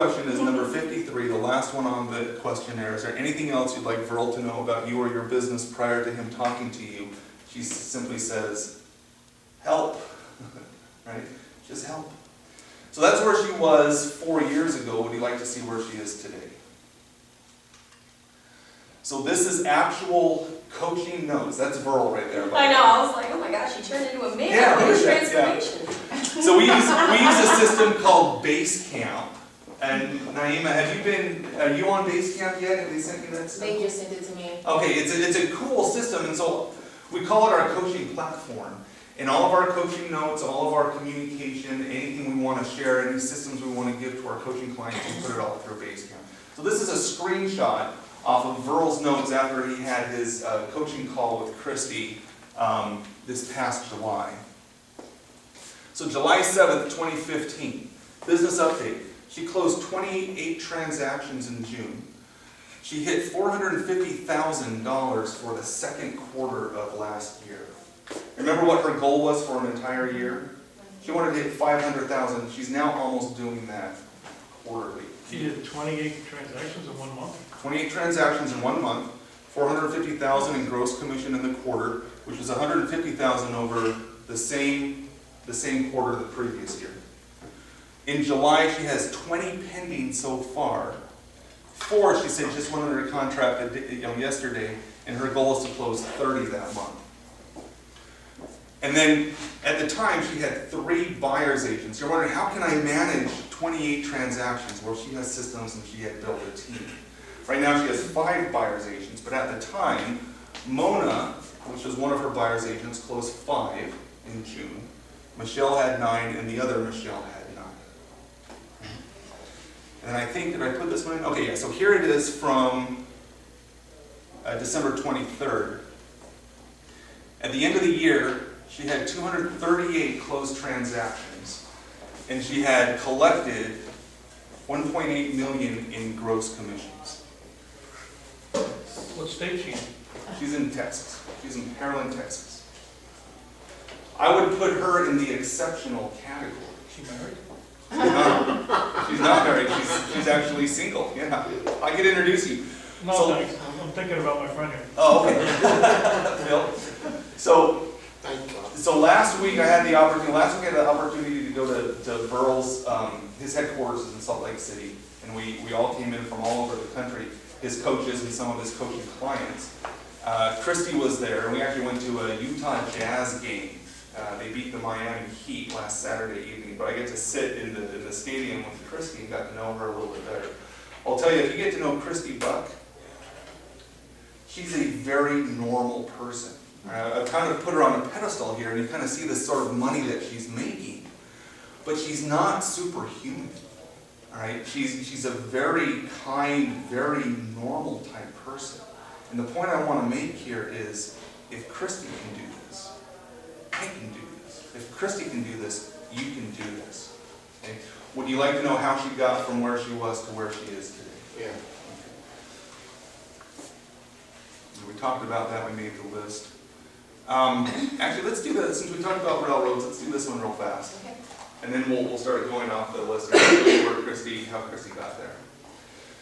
Question is number 53, the last one on the questionnaire. Is there anything else you'd like Verl to know about you or your business prior to him talking to you? She simply says, help, right? Just help. So that's where she was 4 years ago. Would you like to see where she is today? So this is actual coaching notes. That's Verl right there. I know, I was like, oh my gosh, she turned into a man. Yeah, What a right, transformation. yeah. So we use a system called Basecamp. And Naima, are you on Basecamp yet? Have they sent you that stuff? They just sent it to me. Okay, it's a cool system, and so we call it our coaching platform. And all of our coaching notes, all of our communication, anything we want to share, any systems we want to give to our coaching clients, we put it all through Basecamp. So this is a screenshot off of Verl's notes after he had his coaching call with Christy this past July. So July 7th, 2015, business update. She closed 28 transactions in June. She hit $450,000 for the second quarter of last year. Remember what her goal was for an entire year? She wanted to hit 500,000. She's now almost doing that quarterly. She did 28 transactions in 1 month? 28 transactions in 1 month, 450,000 in gross commission in the quarter, which was 150,000 over the same quarter the previous year. In July, she has 20 pending so far. 4, she said, just went under contract yesterday, and her goal is to close 30 that month. And then, at the time, she had 3 buyer's agents. You're wondering, how can I manage 28 transactions? Well, she has systems and she had built a team. Right now, she has 5 buyer's agents, but at the time, Mona, which was one of her buyer's agents, closed 5 in June. Michelle had 9, and the other Michelle had 9. And I think, did I put this one in? Okay, yeah, so here it is from December 23rd. At the end of the year, she had 238 closed transactions, and she had collected $1.8 million in gross commissions. What state she in? She's in Texas. She's in Pearland, Texas. I would put her in the exceptional category. She married? She's not married. She's actually single. Yeah, I could introduce you. No, So- thanks. I'm thinking about my friend here. Oh, okay. Phil. So last week I had the opportunity to go to Verl's, his headquarters is in Salt Lake City, and we all came in from all over the country, his coaches and some of his coaching clients. Christy was there, and we actually went to a Utah Jazz game. They beat the Miami Heat last Saturday evening, but I get to sit in the stadium with Christy and got to know her a little bit better. I'll tell you, if you get to know Christy Buck, she's a very normal person. I've kind of put her on a pedestal here, and you kind of see this sort of money that she's making, but she's not superhuman. All right, she's a very kind, very normal type person. And the point I want to make here is, if Christy can do this, I can do this. If Christy can do this, you can do this. Okay? Would you like to know how she got from where she was to where she is today? Yeah. Okay. We talked about that. We made the list. Actually, let's do that. Since we talked about railroads, let's do this one real fast. Okay. And then we'll start going off the list and see how Christy got there.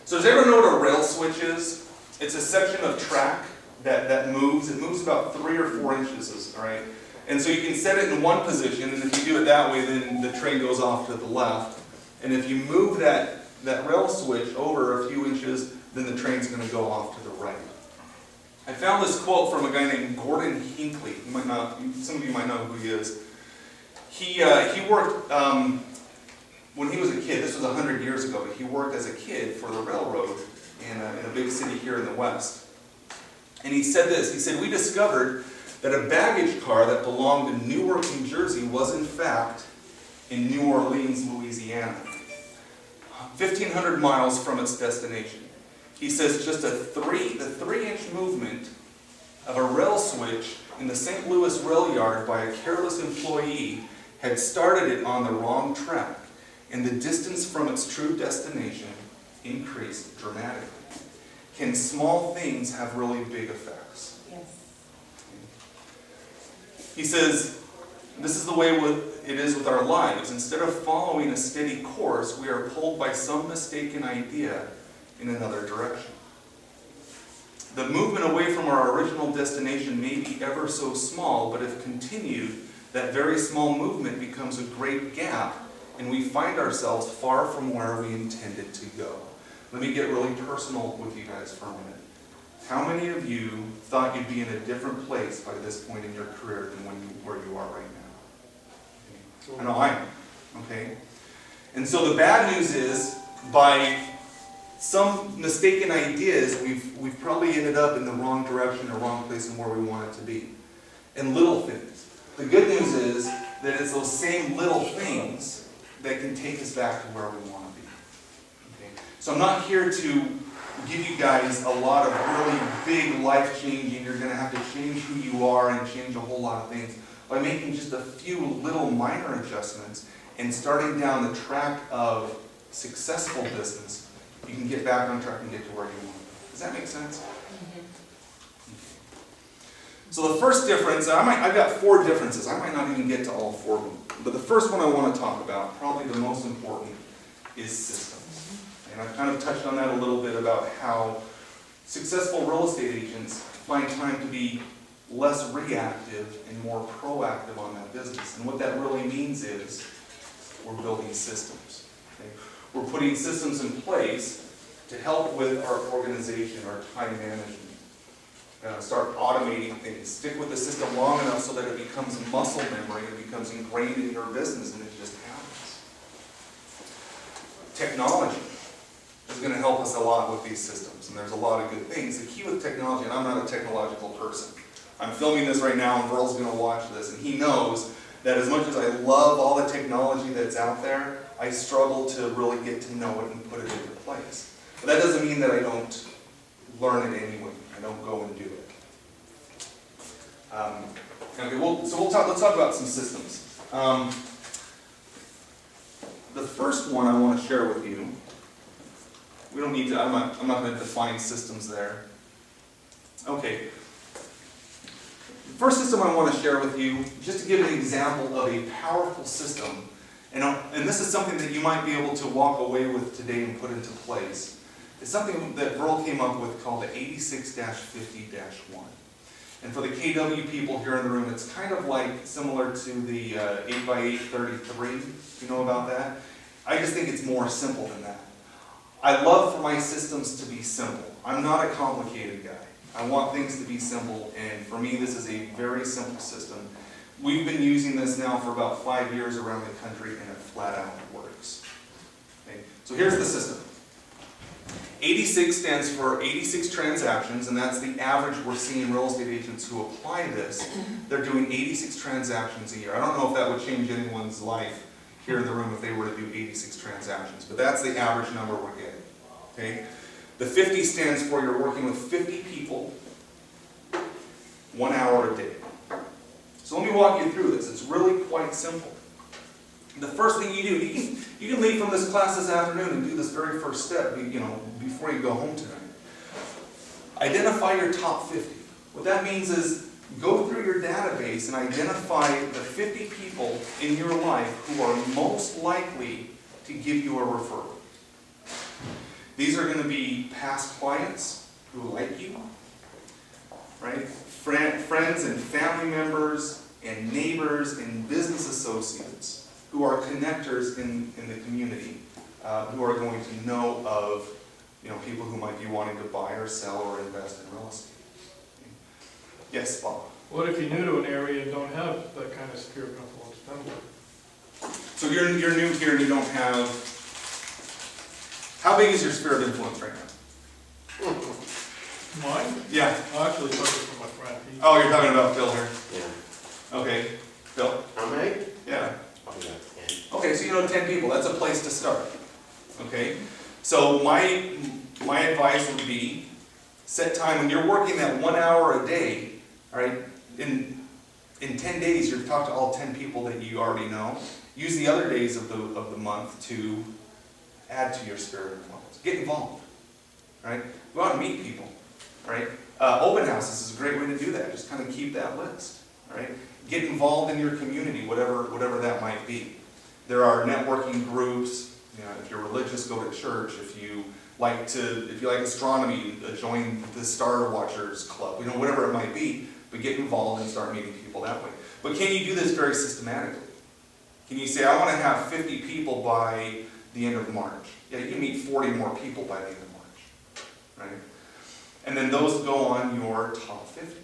So does everyone know what a rail switch is? It's a section of track that moves. It moves about 3 or 4 inches, all right? And so you can set it in one position, and if you do it that way, then the train goes off to the left. And if you move that rail switch over a few inches, then the train's going to go off to the right. I found this quote from a guy named Gordon Hinckley. Some of you might know who he is. He worked, when he was a kid, this was 100 years ago, but he worked as a kid for the railroad in a big city here in the West. And he said this, he said, "We discovered that a baggage car that belonged in Newark, New Jersey was in fact in New Orleans, Louisiana, 1,500 miles from its destination." He says just the 3-inch movement of a rail switch in the St. Louis rail yard by a careless employee had started it on the wrong track, and the distance from its true destination increased dramatically. Can small things have really big effects? Yes. He says, This is the way it is with our lives. Instead of following a steady course, we are pulled by some mistaken idea in another direction. The movement away from our original destination may be ever so small, but if continued, that very small movement becomes a great gap, and we find ourselves far from where we intended to go. Let me get really personal with you guys for a minute. How many of you thought you'd be in a different place by this point in your career than where you are right now? Okay. I know I am. Okay? And so the bad news is, by some mistaken ideas, we've probably ended up in the wrong direction or wrong place and where we want it to be. And little things. The good news is that it's those same little things that can take us back to where we want to be. Okay? So I'm not here to give you guys a lot of really big life-changing, you're going to have to change who you are and change a whole lot of things, by making just a few little minor adjustments and starting down the track of successful business. You can get back on track and get to where you want. Does that make sense? So the first difference, I've got 4 differences. I might not even get to all 4 of them. But the first one I want to talk about, probably the most important, is systems. And I've kind of touched on that a little bit about how successful real estate agents find time to be less reactive and more proactive on that business. And what that really means is we're building systems. Okay? We're putting systems in place to help with our organization, our time management. Start automating things. Stick with the system long enough so that it becomes muscle memory, it becomes ingrained in your business, and it just happens. Technology is going to help us a lot with these systems, and there's a lot of good things. The key with technology, and I'm not a technological person. I'm filming this right now, and Verl's going to watch this, and he knows that as much as I love all the technology that's out there, I struggle to really get to know it and put it into place. But that doesn't mean that I don't learn it anyway. I don't go and do it. Let's talk about some systems. The first one I want to share with you, we don't need to, I'm not going to define systems there. Okay. The first system I want to share with you, just to give an example of a powerful system, and this is something that you might be able to walk away with today and put into place. It's something that Verl came up with called the 86-50-1. And for the KW people here in the room, it's kind of like similar to the 8x8-33. You know about that? I just think it's more simple than that. I love for my systems to be simple. I'm not a complicated guy. I want things to be simple, and for me this is a very simple system. We've been using this now for about 5 years around the country, and it flat out works. Okay? So here's the system. 86 stands for 86 transactions, and that's the average we're seeing real estate agents who apply this. They're doing 86 transactions a year. I don't know if that would change anyone's life here in the room if they were to do 86 transactions, but that's the average number we're getting. Okay? The 50 stands for you're working with 50 people, 1 hour a day. So let me walk you through this. It's really quite simple. The first thing you do, you can leave from this class this afternoon and do this very first step, before you go home tonight. Identify your top 50. What that means is go through your database and identify the 50 people in your life who are most likely to give you a referral. These are going to be past clients who like you, right? Friends and family members and neighbors and business associates who are connectors in the community, who are going to know of people who might be wanting to buy or sell or invest in real estate. Yes, Bob? What if you're new to an area and don't have that kind of sphere of influence? Then what? So you're new here and you don't have... How big is your sphere of influence right now? Mine? Yeah. I actually took it from my friend. Oh, you're talking about Phil here? Yeah. Okay. Phil? How many? Yeah. Oh, yeah, 10. Okay, so you know 10 people. That's a place to start. Okay? So my advice would be set time when you're working that 1 hour a day, all right? In 10 days, you've talked to all 10 people that you already know. Use the other days of the month to add to your sphere of influence. Get involved, right? Go out and meet people, right? Open houses is a great way to do that. Just kind of keep that list, all right? Get involved in your community, whatever that might be. There are networking groups. You know, if you're religious, go to church. If you like astronomy, join the Star Watchers Club. You know, whatever it might be, but get involved and start meeting people that way. But can you do this very systematically? Can you say, I want to have 50 people by the end of March? Yeah, you can meet 40 more people by the end of March, right? And then those go on your top 50.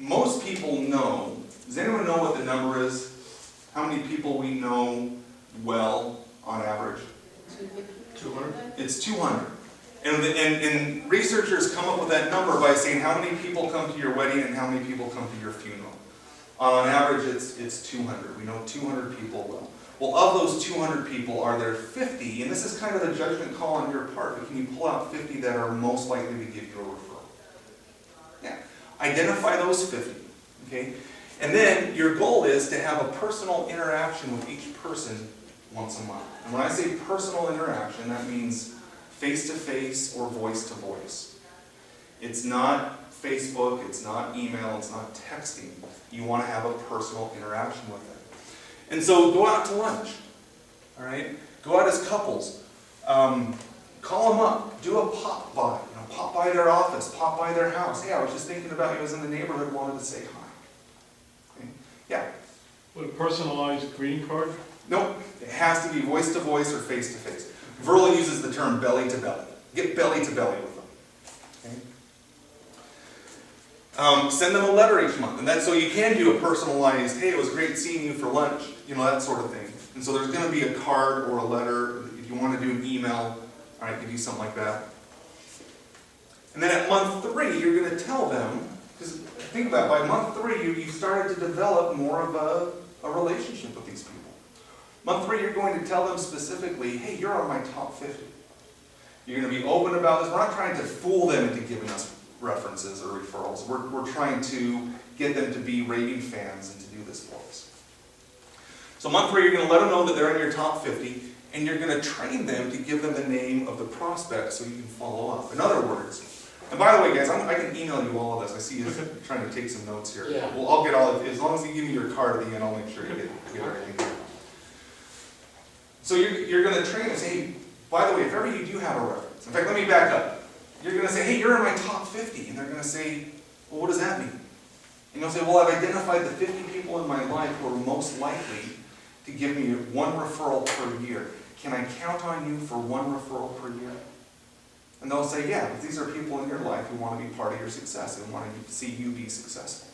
Most people know, does anyone know what the number is? How many people we know well on average? 200? It's 200. And researchers come up with that number by saying how many people come to your wedding and how many people come to your funeral. On average, it's 200. We know 200 people well. Well, of those 200 people, are there 50, and this is kind of a judgment call on your part, but can you pull out 50 that are most likely to give you a referral? Yeah. Identify those 50, okay? And then your goal is to have a personal interaction with each person once a month. And when I say personal interaction, that means face-to-face or voice-to-voice. It's not Facebook, it's not email, it's not texting. You want to have a personal interaction with them. And so go out to lunch, all right? Go out as couples. Call them up. Do a pop by. You know, pop by their office. Pop by their house. Hey, I was just thinking about you. I was in the neighborhood, wanted to say hi. Okay? Yeah. With a personalized greeting card? Nope. It has to be voice to voice or face to face. Verla uses the term belly to belly. Get belly to belly with them. Okay? Send them a letter each month. And that's so you can do a personalized, hey, it was great seeing you for lunch, you know, that sort of thing. And so there's going to be a card or a letter. If you want to do an email, all right, you do something like that. And then at month 3, you're going to tell them, because think about it, by month 3, you've started to develop more of a relationship with these people. Month 3, you're going to tell them specifically, hey, you're on my top 50. You're going to be open about this. We're not trying to fool them into giving us references or referrals. We're trying to get them to be raving fans and to do this for us. So month 3, you're going to let them know that they're in your top 50, and you're going to train them to give them the name of the prospect so you can follow up. In other words, and by the way, guys, I can email you all of this. I see you trying to take some notes here. Yeah. Well, I'll get all of it. As long as you give me your card at the end, I'll make sure you get everything here. So you're going to train them, say, hey, by the way, if ever you do have a reference, in fact, let me back up. You're going to say, hey, you're in my top 50. And they're going to say, well, what does that mean? And you'll say, well, I've identified the 50 people in my life who are most likely to give me 1 referral per year. Can I count on you for 1 referral per year? And they'll say, yeah, because these are people in your life who want to be part of your success and want to see you be successful.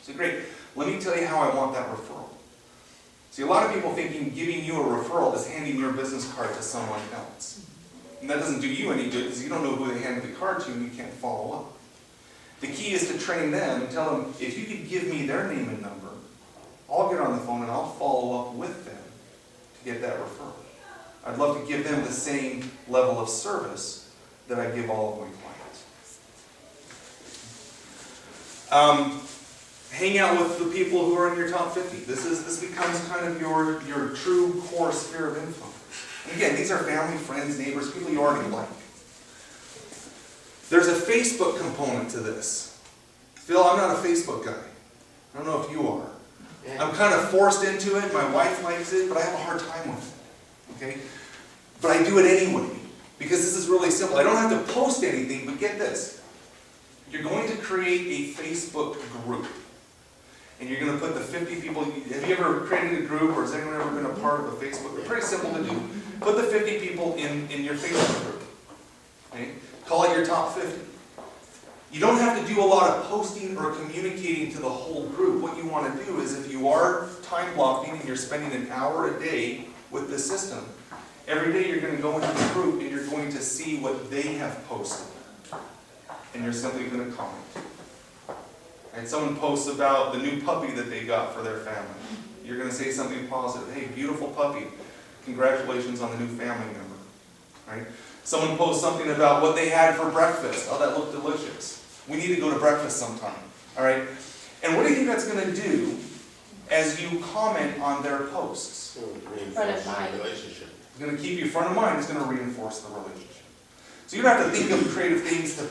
So great. Let me tell you how I want that referral. See, a lot of people thinking giving you a referral is handing your business card to someone else. And that doesn't do you any good because you don't know who they handed the card to and you can't follow up. The key is to train them and tell them, if you could give me their name and number, I'll get on the phone and I'll follow up with them to get that referral. I'd love to give them the same level of service that I give all of my clients. Hang out with the people who are in your top 50. This becomes kind of your true core sphere of influence. And again, these are family, friends, neighbors, people you already like. There's a Facebook component to this. Phil, I'm not a Facebook guy. I don't know if you are. I'm kind of forced into it. My wife likes it, but I have a hard time with it. Okay? But I do it anyway, because this is really simple. I don't have to post anything, but get this. You're going to create a Facebook group. And you're going to put the 50 people. Have you ever created a group, or has anyone ever been a part of a Facebook group? Pretty simple to do. Put the 50 people in your Facebook group. Okay? Call it your top 50. You don't have to do a lot of posting or communicating to the whole group. What you want to do is, if you are time blocking and you're spending an hour a day with the system, every day you're going to go into the group and you're going to see what they have posted. And you're simply going to comment. And someone posts about the new puppy that they got for their family. You're going to say something positive. Hey, beautiful puppy. Congratulations on the new family member. Right? Someone posts something about what they had for breakfast. Oh, that looked delicious. We need to go to breakfast sometime. All right? And what do you think that's going to do as you comment on their posts? Reinforce the relationship. It's going to keep you front of mind. It's going to reinforce the relationship. So you don't have to think of creative things to